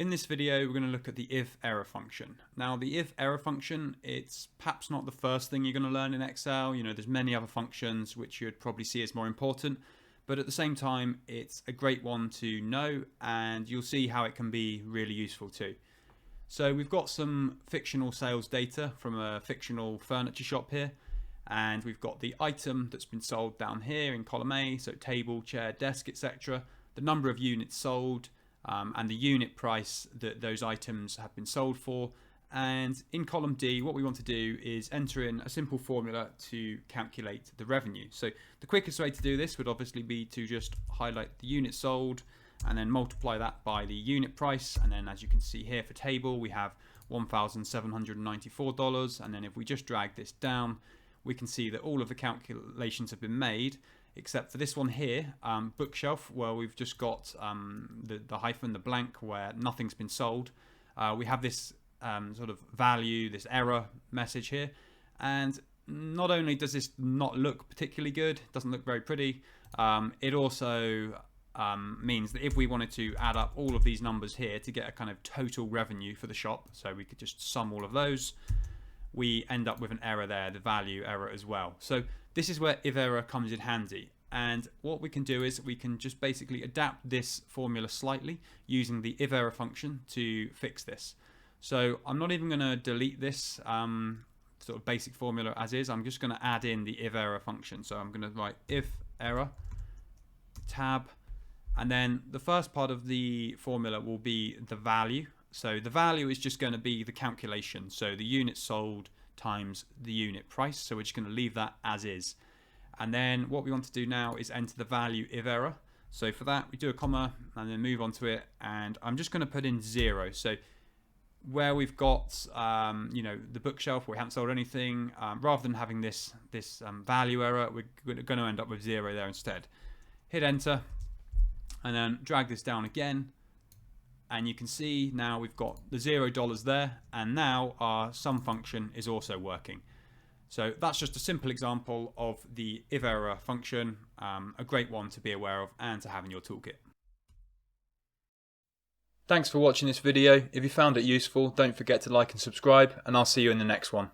In this video, we're going to look at the IFERROR function. Now, the IFERROR function, it's perhaps not the first thing you're going to learn in Excel. You know, there's many other functions which you'd probably see as more important, but at the same time, it's a great one to know, and you'll see how it can be really useful too. So we've got some fictional sales data from a fictional furniture shop here, and we've got the item that's been sold down here in column A, so table, chair, desk, etc., the number of units sold, and the unit price that those items have been sold for. And in column D, what we want to do is enter in a simple formula to calculate the revenue. So the quickest way to do this would obviously be to just highlight the units sold and then multiply that by the unit price. And then, as you can see here for table, we have $1,794. And then if we just drag this down, we can see that all of the calculations have been made, except for this one here, bookshelf, where we've just got the hyphen, the blank, where nothing's been sold. We have this sort of value, this error message here. And not only does this not look particularly good, doesn't look very pretty, it also means that if we wanted to add up all of these numbers here to get a kind of total revenue for the shop, so we could just sum all of those, we end up with an error there, the value error as well. So this is where IFERROR comes in handy. And what we can do is we can just basically adapt this formula slightly using the IFERROR function to fix this. So I'm not even going to delete this sort of basic formula as is. I'm just going to add in the IFERROR function. So I'm going to write IFERROR tab, and then the first part of the formula will be the value. So the value is just going to be the calculation. So the units sold times the unit price. So we're just going to leave that as is. And then what we want to do now is enter the value IFERROR. So for that, we do a comma and then move on to it. And I'm just going to put in 0. So where we've got, you know, the bookshelf where we haven't sold anything, rather than having this value error, we're going to end up with 0 there instead. Hit enter and then drag this down again. And you can see now we've got the $0 there, and now our sum function is also working. So that's just a simple example of the IFERROR function, a great one to be aware of and to have in your toolkit. Thanks for watching this video. If you found it useful, don't forget to like and subscribe, and I'll see you in the next one.